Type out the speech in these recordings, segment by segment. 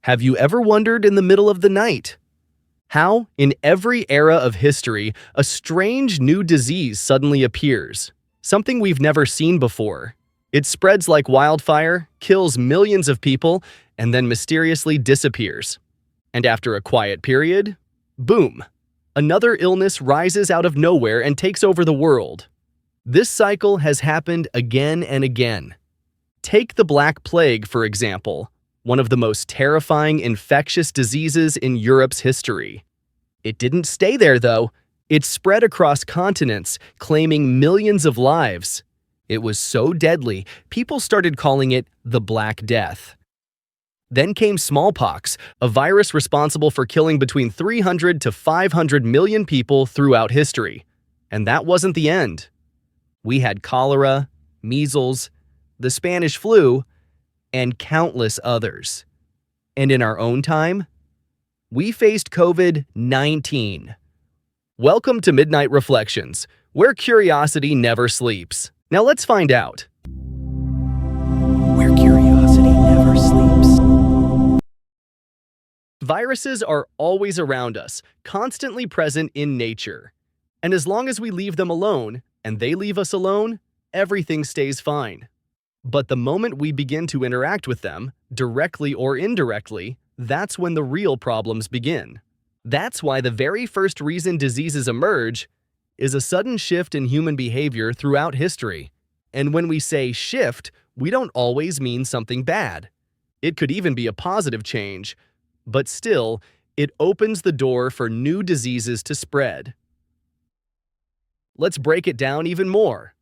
Have you ever wondered in the middle of the night how, in every era of history, a strange new disease suddenly appears? Something we've never seen before. It spreads like wildfire, kills millions of people, and then mysteriously disappears. And after a quiet period, boom! Another illness rises out of nowhere and takes over the world. This cycle has happened again and again. Take the Black Plague, for example, one of the most terrifying infectious diseases in Europe's history. It didn't stay there, though. It spread across continents, claiming millions of lives. It was so deadly, people started calling it the Black Death. Then came smallpox, a virus responsible for killing between 300 to 500 million people throughout history. And that wasn't the end. We had cholera, measles, the Spanish flu, and countless others. And in our own time, we faced COVID-19. Welcome to Midnight Reflections, where curiosity never sleeps. Now let's find out. Where curiosity never sleeps. Viruses are always around us, constantly present in nature. And as long as we leave them alone, and they leave us alone, everything stays fine. But the moment we begin to interact with them, directly or indirectly, that's when the real problems begin. That's why the very first reason diseases emerge is a sudden shift in human behavior throughout history. And when we say shift, we don't always mean something bad. It could even be a positive change, but still, it opens the door for new diseases to spread. Let's break it down even more.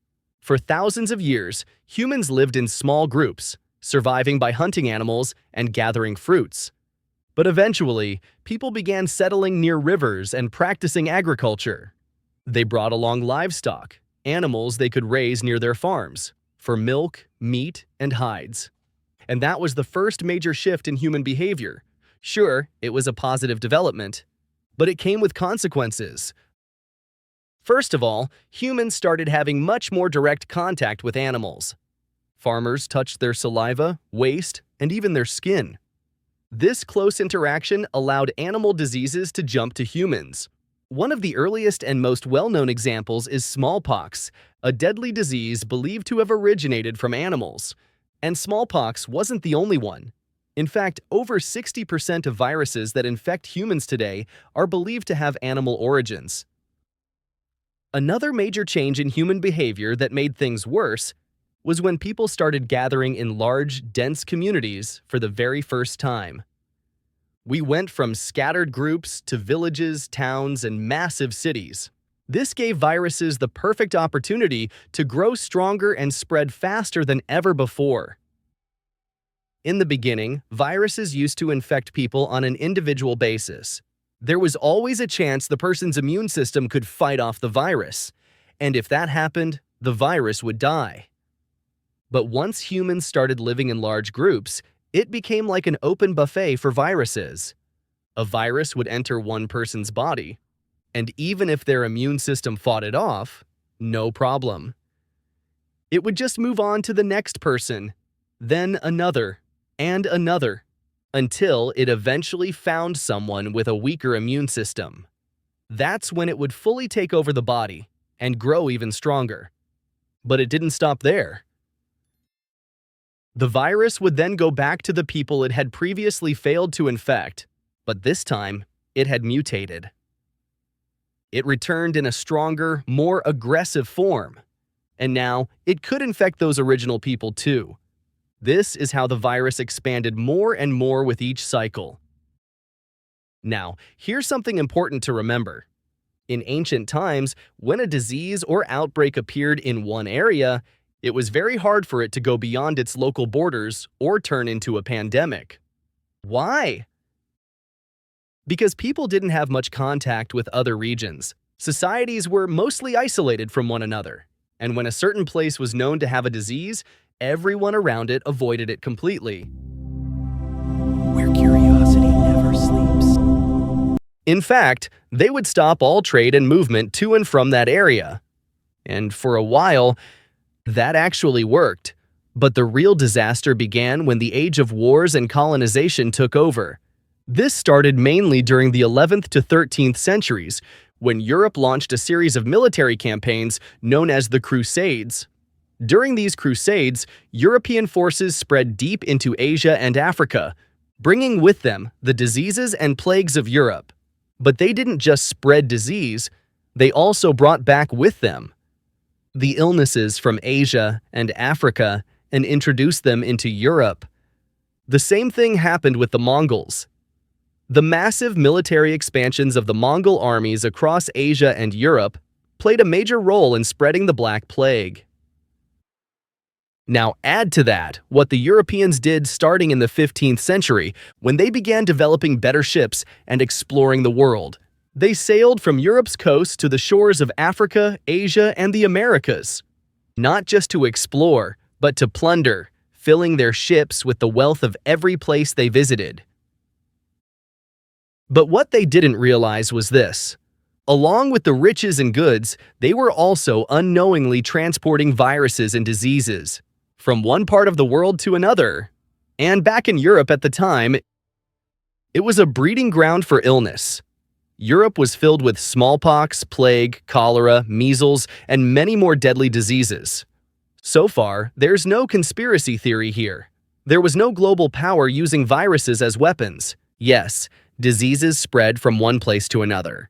For thousands of years, humans lived in small groups, surviving by hunting animals and gathering fruits. But eventually, people began settling near rivers and practicing agriculture. They brought along livestock, animals they could raise near their farms, for milk, meat, and hides. And that was the first major shift in human behavior. Sure, it was a positive development, but it came with consequences. First of all, humans started having much more direct contact with animals. Farmers touched their saliva, waste, and even their skin. This close interaction allowed animal diseases to jump to humans. One of the earliest and most well-known examples is smallpox, a deadly disease believed to have originated from animals. And smallpox wasn't the only one. In fact, over 60% of viruses that infect humans today are believed to have animal origins. Another major change in human behavior that made things worse was when people started gathering in large, dense communities for the very first time. We went from scattered groups to villages, towns, and massive cities. This gave viruses the perfect opportunity to grow stronger and spread faster than ever before. In the beginning, viruses used to infect people on an individual basis. There was always a chance the person's immune system could fight off the virus, and if that happened, the virus would die. But once humans started living in large groups, it became like an open buffet for viruses. A virus would enter one person's body, and even if their immune system fought it off, no problem. It would just move on to the next person, then another, and another, until it eventually found someone with a weaker immune system. That's when it would fully take over the body and grow even stronger. But it didn't stop there. The virus would then go back to the people it had previously failed to infect, but this time, it had mutated. It returned in a stronger, more aggressive form. And now, it could infect those original people too. This is how the virus expanded more and more with each cycle. Now, here's something important to remember. In ancient times, when a disease or outbreak appeared in one area, it was very hard for it to go beyond its local borders or turn into a pandemic. Why? Because people didn't have much contact with other regions. Societies were mostly isolated from one another. And when a certain place was known to have a disease, everyone around it avoided it completely. Where curiosity never sleeps. In fact, they would stop all trade and movement to and from that area. And for a while, that actually worked. But the real disaster began when the age of wars and colonization took over. This started mainly during the 11th to 13th centuries, when Europe launched a series of military campaigns known as the Crusades. During these crusades, European forces spread deep into Asia and Africa, bringing with them the diseases and plagues of Europe. But they didn't just spread disease, they also brought back with them the illnesses from Asia and Africa and introduced them into Europe. The same thing happened with the Mongols. The massive military expansions of the Mongol armies across Asia and Europe played a major role in spreading the Black Plague. Now add to that what the Europeans did starting in the 15th century when they began developing better ships and exploring the world. They sailed from Europe's coast to the shores of Africa, Asia, and the Americas, not just to explore, but to plunder, filling their ships with the wealth of every place they visited. But what they didn't realize was this. Along with the riches and goods, they were also unknowingly transporting viruses and diseases from one part of the world to another. And back in Europe at the time, it was a breeding ground for illness. Europe was filled with smallpox, plague, cholera, measles, and many more deadly diseases. So far, there's no conspiracy theory here. There was no global power using viruses as weapons. Yes, diseases spread from one place to another.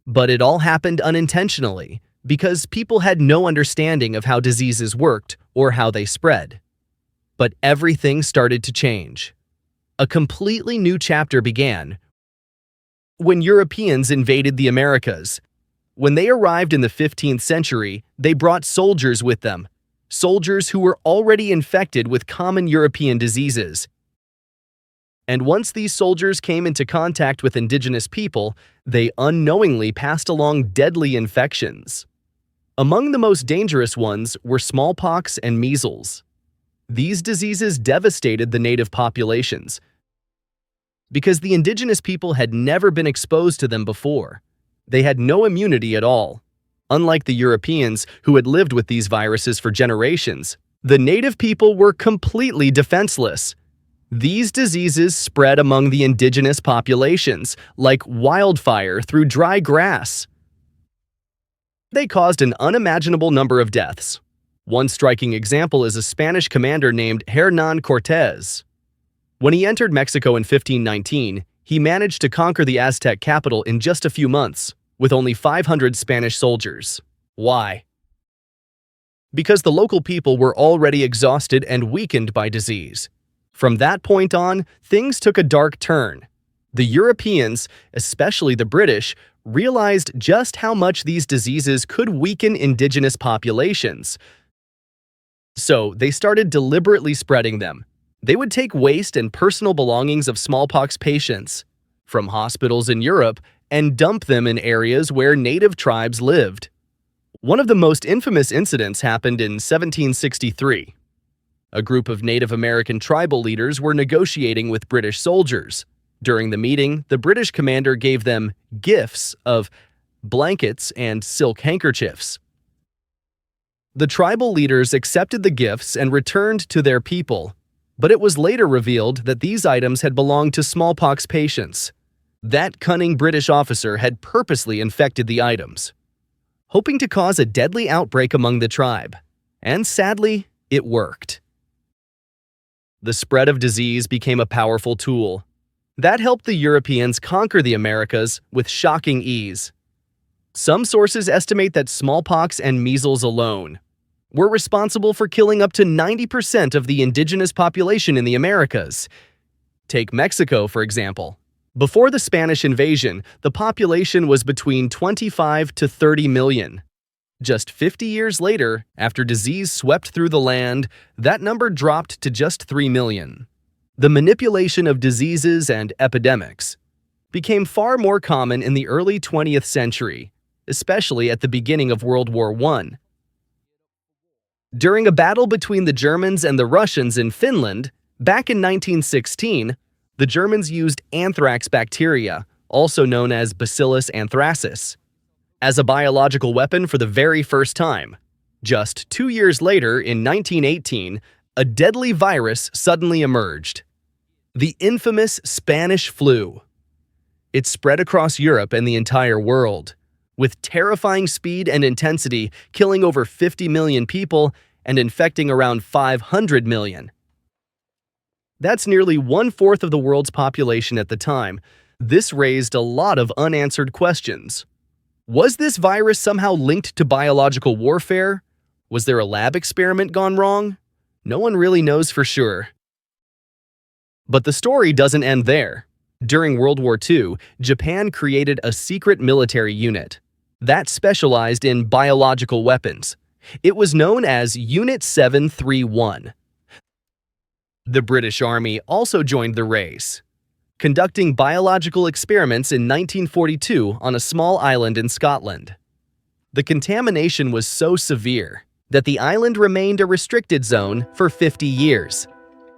But it all happened unintentionally, because people had no understanding of how diseases worked or how they spread. But everything started to change. A completely new chapter began when Europeans invaded the Americas. When they arrived in the 15th century, they brought soldiers with them, soldiers who were already infected with common European diseases. And once these soldiers came into contact with indigenous people, they unknowingly passed along deadly infections. Among the most dangerous ones were smallpox and measles. These diseases devastated the native populations because the indigenous people had never been exposed to them before. They had no immunity at all. Unlike the Europeans, who had lived with these viruses for generations, the native people were completely defenseless. These diseases spread among the indigenous populations like wildfire through dry grass. They caused an unimaginable number of deaths. One striking example is a Spanish commander named Hernán Cortés. When he entered Mexico in 1519, he managed to conquer the Aztec capital in just a few months, with only 500 Spanish soldiers. Why? Because the local people were already exhausted and weakened by disease. From that point on, things took a dark turn. The Europeans, especially the British, realized just how much these diseases could weaken indigenous populations. So they started deliberately spreading them. They would take waste and personal belongings of smallpox patients from hospitals in Europe and dump them in areas where native tribes lived. One of the most infamous incidents happened in 1763. A group of Native American tribal leaders were negotiating with British soldiers. During the meeting, the British commander gave them gifts of blankets and silk handkerchiefs. The tribal leaders accepted the gifts and returned to their people, but it was later revealed that these items had belonged to smallpox patients. That cunning British officer had purposely infected the items, hoping to cause a deadly outbreak among the tribe. And sadly, it worked. The spread of disease became a powerful tool. That helped the Europeans conquer the Americas with shocking ease. Some sources estimate that smallpox and measles alone were responsible for killing up to 90% of the indigenous population in the Americas. Take Mexico, for example. Before the Spanish invasion, the population was between 25 to 30 million. Just 50 years later, after disease swept through the land, that number dropped to just 3 million. The manipulation of diseases and epidemics became far more common in the early 20th century, especially at the beginning of World War I. During a battle between the Germans and the Russians in Finland, back in 1916, the Germans used anthrax bacteria, also known as Bacillus anthracis, as a biological weapon for the very first time. Just 2 years later, in 1918, a deadly virus suddenly emerged. The infamous Spanish flu. It spread across Europe and the entire world, with terrifying speed and intensity, killing over 50 million people and infecting around 500 million. That's nearly 1/4 of the world's population at the time. This raised a lot of unanswered questions. Was this virus somehow linked to biological warfare? Was there a lab experiment gone wrong? No one really knows for sure. But the story doesn't end there. During World War II, Japan created a secret military unit that specialized in biological weapons. It was known as Unit 731. The British Army also joined the race, conducting biological experiments in 1942 on a small island in Scotland. The contamination was so severe that the island remained a restricted zone for 50 years,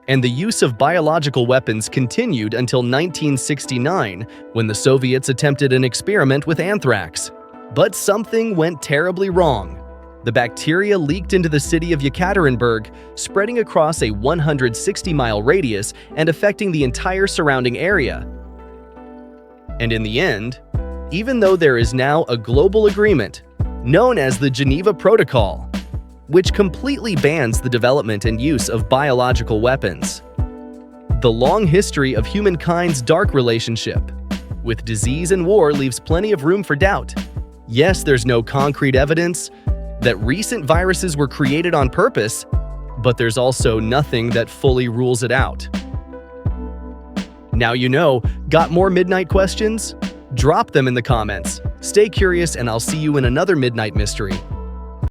and the use of biological weapons continued until 1969, when the Soviets attempted an experiment with anthrax. But something went terribly wrong. The bacteria leaked into the city of Yekaterinburg, spreading across a 160-mile radius and affecting the entire surrounding area. And in the end, even though there is now a global agreement known as the Geneva Protocol, which completely bans the development and use of biological weapons, the long history of humankind's dark relationship with disease and war leaves plenty of room for doubt. Yes, there's no concrete evidence that recent viruses were created on purpose, but there's also nothing that fully rules it out. Now you know. Got more midnight questions? Drop them in the comments. Stay curious, and I'll see you in another Midnight Mystery.